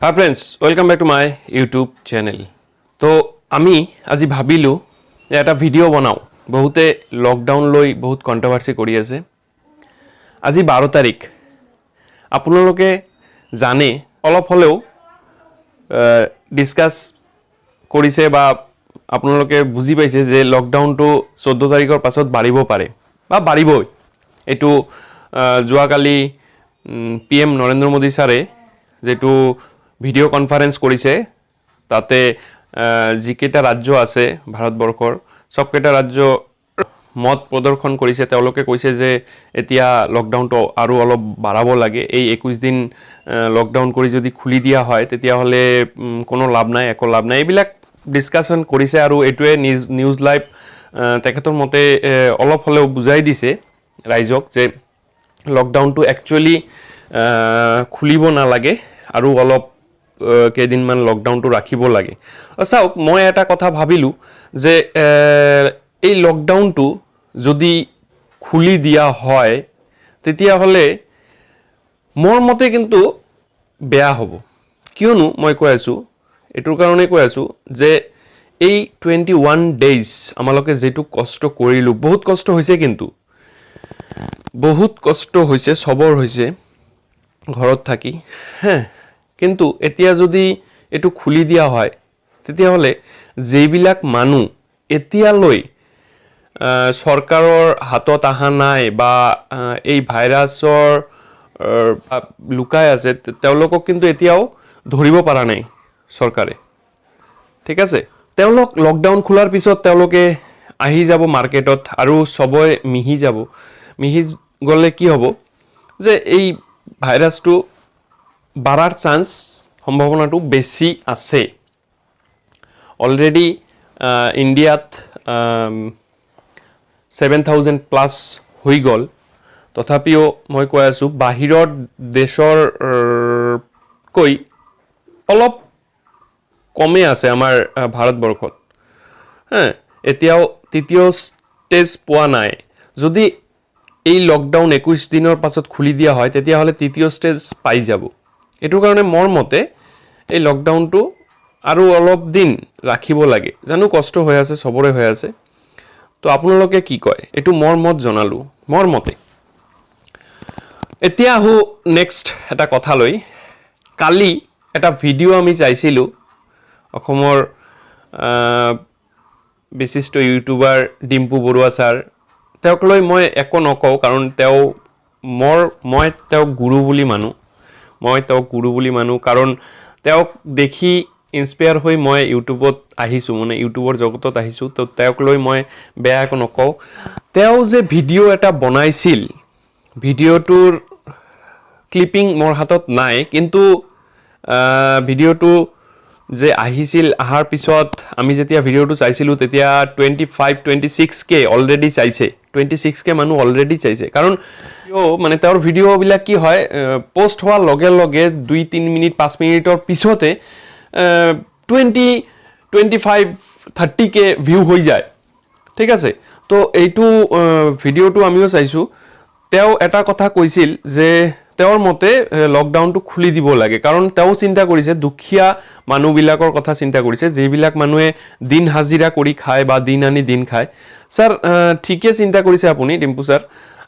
Hi friends, welcome back to my YouTube channel. তো আমি আজি ভাবিলো এটা ভিডিও বনাও বহুতে লকডাউন লৈ বহুত কন্ট্রোভার্সি কৰি আছে আজি 12 তাৰিখ আপোনালোকে জানে অলপ হলেও ডিসকাস কৰিছে বা আপোনালোকে বুজি পাইছে যে লকডাউনটো 14 তাৰিখৰ পাছত বাঢ়িব পাৰে বা বাঢ়িবই এটো যোৱাকালি PM নৰেন্দ্ৰ মোদী ছাৰে যেটো ভিডিও কনফাৰেন্স কৰিছে তাতে যিকেটা ৰাজ্য আছে ভাৰতবৰ্ষৰ সবকেটা ৰাজ্য মত প্ৰদৰ্শন কৰিছে তেওঁলোকে কৈছে যে এতিয়া লকডাউনটো আৰু অলপ বাঢ়াব লাগে এই 21 দিন লকডাউন কৰি যদি খুলি দিয়া হয় তেতিয়া হলে কোনো লাভ নাই একো লাভ নাই এইবিলাক ডিসকাশন কৰিছে আৰু এটোৱে নিউজ লাইভ তেখেতৰ মতে অলপ হলেও বুজাই দিছে ৰাইজক যে লকডাউনটো একচুয়ালি খুলিব না লাগে আৰু অলপ কেদিনমান লকডাউনটো ৰাখিব লাগে চাওক মই এটা কথা ভাবিলো যে এই লকডাউনটো যদি খুলি দিয়া হয় তেতিয়া হলে মোৰ মতে কিন্তু বেয়া হ'ব কিয়নো মই কৈ আছো এটোৰ কাৰণে কৈ আছো যে এই 21 ডেজ আমালকে যেটো কষ্ট কৰিলো বহুত কষ্ট হৈছে কিন্তু বহুত কষ্ট হৈছে সবৰ হৈছে ঘৰত থাকি হ্যাঁ কিন্তু এতিয়া যদি এটো খুলি দিয়া হয় তেতিয়া হলে যেবিলাক মানুহ এতিয়ালৈ সৰকাৰৰ হাতত আহা নাই বা এই ভাইৰাছৰ লুকাই আছে তেওঁলোকক কিন্তু এতিয়াও ধৰিব পৰা নাই সৰকাৰে ঠিক আছে তেওঁলোক লকডাউন খোলাৰ পিছত তেওঁলোকে আহি যাব মাৰ্কেটত আৰু সবই মিহি যাব মিহি গলে কি হ'ব যে এই ভাইৰাছটো বাড়াৰ চান্স সম্ভাবনাটো বেশি আছে অলৰেডি ইন্ডিয়াত 7000 প্লাস হৈ গল তথাপিও মই কৈ আছো বাহিৰৰ দেশৰ কৈ অলপ কমে আছে আমাৰ ভাৰতবৰ্ষত হ্যাঁ এতিয়াও তৃতীয় স্টেজ পোৱা নাই যদি এই লকডাউন 21 দিনৰ পাছত খুলি দিয়া হয় তেতিয়া হলে তৃতীয় স্টেজ পাই যাব এটোৰ কাৰণে মোৰ মতে এই লকডাউনটো আৰু অলপ দিন ৰাখিব লাগে জানো কষ্ট হৈ আছে সবৰে হৈ আছে তো আপোনালোকে কি কয় এটো মোৰ মত জনালো মোৰ মতে এতিয়া হু নেক্সট এটা কথা লৈ কালি এটা ভিডিও আমি চাইছিলো অসমৰ বিশিষ্ট ইউটিউবাৰ ডিম্পু বৰুৱা স্যাৰ তেওঁক লৈ মই একো নকওঁ কাৰণ মই তেওঁ গুৰু বুলি মানো মই তেওঁক গুৰু বুলি মানো কাৰণ তেওঁক দেখি ইনস্পায়াৰ হৈ মই ইউটিউবত আহিছো মানে ইউটিউবৰ জগতত আহিছো তো তেওঁক লৈ মই বেয়া একো নকওঁ তেওঁ যে ভিডিও এটা বনাইছিল ভিডিওটোৰ ক্লিপিং মোৰ হাতত নাই কিন্তু ভিডিওটো যে আহিছিল আহাৰ পিছত আমি যেতিয়া ভিডিওটো চাইছিলো তেতিয়া 25-26k অলৰেডি চাইছে 26k মানুহ অলৰেডি চাইছে কাৰণ মানে তেওঁৰ ভিডিও বিলাক কি হয় পোস্ট হোৱাৰ লগে লগে 2-3 মিনিট 5 মিনিটৰ পিছতে 20-25-30k ভিউ হৈ যায় ঠিক আছে তো এইটো ভিডিওটো আমিও চাইছো তেওঁ এটা কথা কৈছিল যে তেওঁৰ মতে লকডাউনটো খুলি দিব লাগে কাৰণ তেওঁ চিন্তা কৰিছে দুখিয়া মানুহবিলাকৰ কথা চিন্তা কৰিছে যেবিলাক মানুহে দিন হাজিৰা কৰি খায় বা দিন আনি দিন খায় স্যাৰ ঠিকে চিন্তা কৰিছে আপুনি ডিম্পু স্যাৰ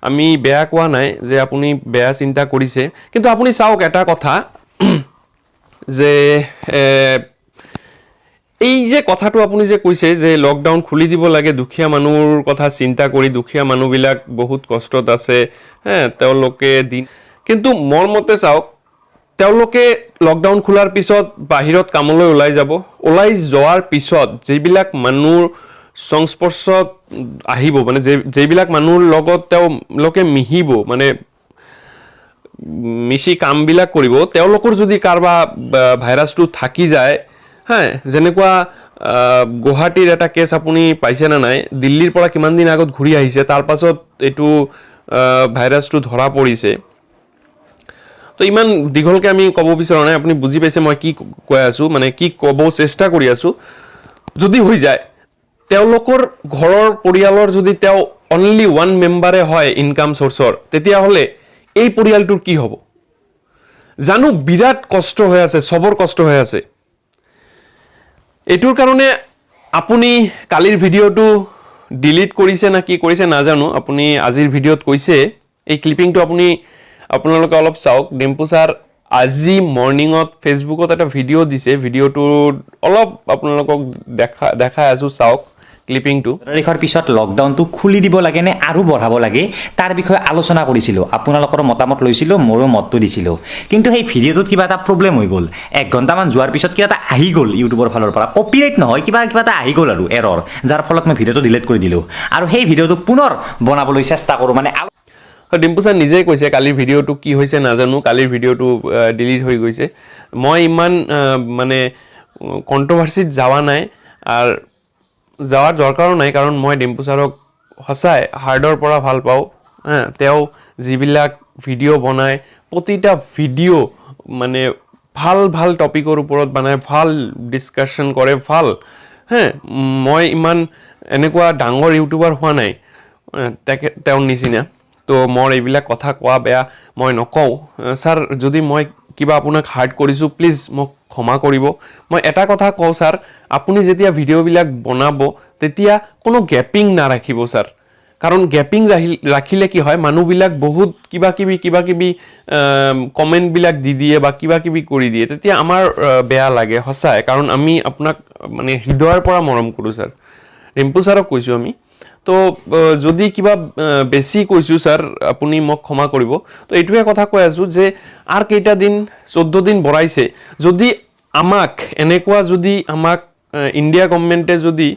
আমি বেয়া কোৱা নাই যে আপুনি বেয়া চিন্তা কৰিছে কিন্তু আপুনি চাওক এটা কথা যে এই যে কথাটো আপুনি যে কৈছে যে লকডাউন খুলি দিব লাগে দুখিয়া মানুহৰ কথা চিন্তা কৰি দুখিয়া মানুহবিলাক বহুত কষ্টত আছে হ্যাঁ তেওঁলোকে দিন কিন্তু মোৰ মতে চাওক তেওঁলোকে লকডাউন খোলাৰ পিছত বাহিৰত কামলৈ ওলাই যাব ওলাই যোৱাৰ পিছত যেবিলাক মানুহৰ সংস্পৰ্শত আহিব মানে যেবিলাক মানুহৰ লগত তেওঁলোকে মিহিব মানে মিশি কামবিলাক কৰিব তেওঁলোকৰ যদি কাৰবা ভাইৰাছটো থাকি যায় হ্যাঁ যেনেকুৱা গুৱাহাটীৰ এটা কেছ আপুনি পাইছে না নাই দিল্লীৰ পৰা কিমান দিন আগত ঘূৰি আহিছে তাৰ পাছত এটো ভাইৰাছটো ধৰা পৰিছে তো ইমান দীঘলকে আমি কব বিচাৰা নাই আপুনি বুজি পাইছে মই কি কৈ আছো মানে কি কব চেষ্টা কৰি আছো যদি হৈ যায় তেওঁলোকৰ ঘৰৰ পৰিয়ালৰ যদি তেওঁ অনলি ওয়ান মেম্বাৰে হয় ইনকাম সোৰ্সৰ তেতিয়া হলে এই পৰিয়ালটোৰ কি হ'ব জানো বিৰাট কষ্ট হৈ আছে, চবৰ কষ্ট হৈ আছে। এইটোৰ কাৰণে আপুনি কালিৰ ভিডিঅ'টো ডিলিট কৰিছে না কি কৰিছে নাজানো, আপুনি আজিৰ ভিডিঅ'ত কৈছে। এই ক্লিপিংটো আপোনালোকে অলপ চাওক। ডিম্পু ছাৰ আজি মৰ্নিঙত ফেচবুকত এটা ভিডিঅ' দিছে, ভিডিঅ'টো অলপ আপোনালোকক দেখাই আছো, চাওক ক্লিপিংটো। তাৰিখৰ পিছত লকডাউনটো খুলি দিব লাগে নে আৰু বঢ়াব লাগে তাৰ বিষয়ে আলোচনা কৰিছিলোঁ, আপোনালোকৰ মতামত লৈছিলোঁ, মোৰো মতটো দিছিলোঁ। কিন্তু সেই ভিডিঅ'টোত কিবা এটা প্ৰব্লেম হৈ গ'ল। 1 ঘণ্টামান যোৱাৰ পিছত কিবা এটা আহি গ'ল ইউটিউবৰ ফালৰ পৰা, কপিৰাইট নহয়, কিবা এটা আহি গ'ল আৰু এৰৰ, যাৰ ফলত মই ভিডিঅ'টো ডিলিট কৰি দিলোঁ আৰু সেই ভিডিঅ'টো পুনৰ বনাবলৈ চেষ্টা কৰোঁ। মানে ডিম্পু ছাৰ নিজেই কৈছে কালিৰ ভিডিঅ'টো কি হৈছে নাজানো, কালিৰ ভিডিঅ'টো ডিলিট হৈ গৈছে। মই ইমান মানে কণ্ট্ৰভাৰ্চিত যোৱা নাই আৰু যাৱাৰ দৰকাৰো নাই, কাৰণ মই ডিম্পু ছাৰক সঁচাই হাৰ্ডৰ পৰা ভাল পাওঁ। তেওঁ যিবিলাক ভিডিঅ' বনায়, প্ৰতিটা ভিডিঅ' মানে ভাল ভাল টপিকৰ ওপৰত বনায়, ভাল ডিছকাশ্যন কৰে, ভাল। মই ইমান এনেকুৱা ডাঙৰ ইউটিউবাৰ হোৱা নাই তেওঁৰ নিচিনা, তো মই এইবিলাক কথা কোৱা বেয়া মই নকওঁ। ছাৰ যদি মই কিবা আপোনাক হাৰ্ট কৰিছোঁ প্লিজ মোক ক্ষমা কৰিব। মই এটা কথা কওঁ ছাৰ, আপুনি যেতিয়া ভিডিঅ'বিলাক বনাব তেতিয়া কোনো গেপিং নাৰাখিব ছাৰ, কাৰণ গেপিং ৰাখিলে কি হয়, মানুহবিলাক বহুত কিবা কিবি কমেণ্টবিলাক দি দিয়ে বা কিবা কিবি কৰি দিয়ে, তেতিয়া আমাৰ বেয়া লাগে সঁচাই, কাৰণ আমি আপোনাক মানে হৃদয়ৰ পৰা মৰম কৰোঁ ছাৰ। ডিম্পু ছাৰক কৈছোঁ আমি, তো যদি কিবা বেছি কৈছোঁ ছাৰ আপুনি মোক ক্ষমা কৰিব। তো এইটোৱে কথা কৈ আছোঁ যে আৰু কেইটা দিন 14 দিন বঢ়াইছে, যদি আমাক এনেকুৱা যদি আমাক ইণ্ডিয়া গভৰ্ণমেণ্টে যদি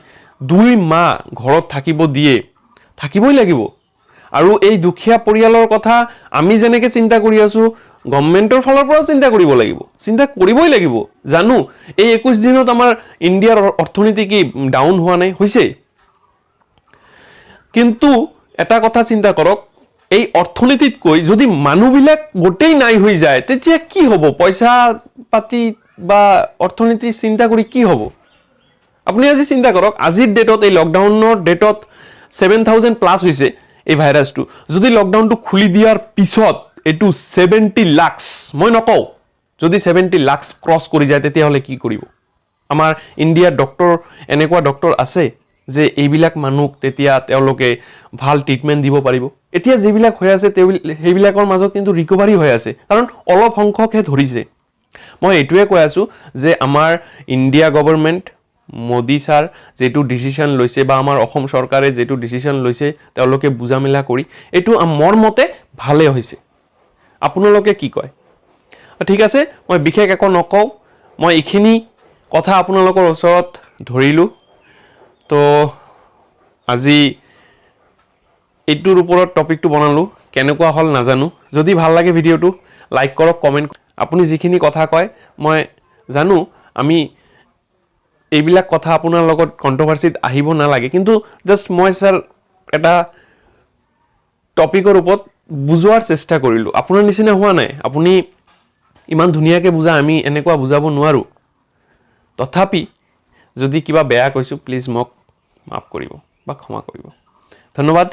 2 মাহ ঘৰত থাকিব দিয়ে, থাকিবই লাগিব। আৰু এই দুখীয়া পৰিয়ালৰ কথা আমি যেনেকৈ চিন্তা কৰি আছোঁ, গভৰ্ণমেণ্টৰ ফালৰ পৰাও চিন্তা কৰিব লাগিব, চিন্তা কৰিবই লাগিব। জানো এই 21 দিনত আমাৰ ইণ্ডিয়াৰ অৰ্থনীতি কি ডাউন হোৱা নাই? হৈছে। কিন্তু এটা কথা চিন্তা কৰক, এই অৰ্থনীতিতকৈ যদি মানুহবিলাক গোটেই নাই হৈ যায় তেতিয়া কি হ'ব? পইচা পাতি বা অৰ্থনীতি চিন্তা কৰি কি হ'ব? আপুনি আজি চিন্তা কৰক, আজিৰ ডেটত, এই লকডাউনৰ ডেটত 7,000+ হৈছে এই ভাইৰাছটো। যদি লকডাউনটো খুলি দিয়াৰ পিছত এইটো 70 লাখ, মই নকওঁ, যদি 70 লাখ ক্ৰছ কৰি যায় তেতিয়াহ'লে কি কৰিব? আমাৰ ইণ্ডিয়াৰ ডক্টৰ, এনেকুৱা ডক্টৰ আছে যে এইবিলাক মানুহক তেতিয়া তেওঁলোকে ভাল ট্ৰিটমেণ্ট দিব পাৰিব? এতিয়া যিবিলাক হৈ আছে সেইবিলাকৰ মাজত কিন্তু ৰিকভাৰী হৈ আছে, কাৰণ অলপ সংখ্যকহে ধৰিছে। মই এইটোৱে কৈ আছোঁ যে আমাৰ ইণ্ডিয়া গভৰ্ণমেণ্ট, মোদী ছাৰ যেটো ডিচিশন লৈছে বা আমাৰ অসম চৰকাৰে যেটো ডিচিশন লৈছে, তেওঁলোকে বুজা মেলা কৰি এইটো মোৰ মতে ভালে হৈছে। আপোনালোকে কি কয়? ঠিক আছে, মই বিশেষ একো নকওঁ, মই এইখিনি কথা আপোনালোকৰ ওচৰত ধৰিলোঁ। তো আজি এইটোৰ ওপৰত টপিকটো বনালোঁ, কেনেকুৱা হ'ল নাজানো। যদি ভাল লাগে ভিডিঅ'টো লাইক কৰক, কমেণ্ট। আপুনি যিখিনি কথা কয় মই জানো, আমি এইবিলাক কথা আপোনাৰ লগত কণ্ট্ৰভাৰ্চিত আহিব নালাগে, কিন্তু জাষ্ট মই ছাৰ এটা টপিকৰ ওপৰত বুজোৱাৰ চেষ্টা কৰিলোঁ। আপোনাৰ নিচিনা হোৱা নাই, আপুনি ইমান ধুনীয়াকৈ বুজা, আমি এনেকুৱা বুজাব নোৱাৰোঁ। তথাপি যদি কিবা বেয়া কৈছোঁ প্লিজ মোক মাফ কৰিব বা ক্ষমা কৰিব। ধন্যবাদ,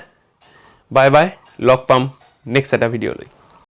বাই বাই, লগ পাম নেক্সট এটা ভিডিঅ'লৈ।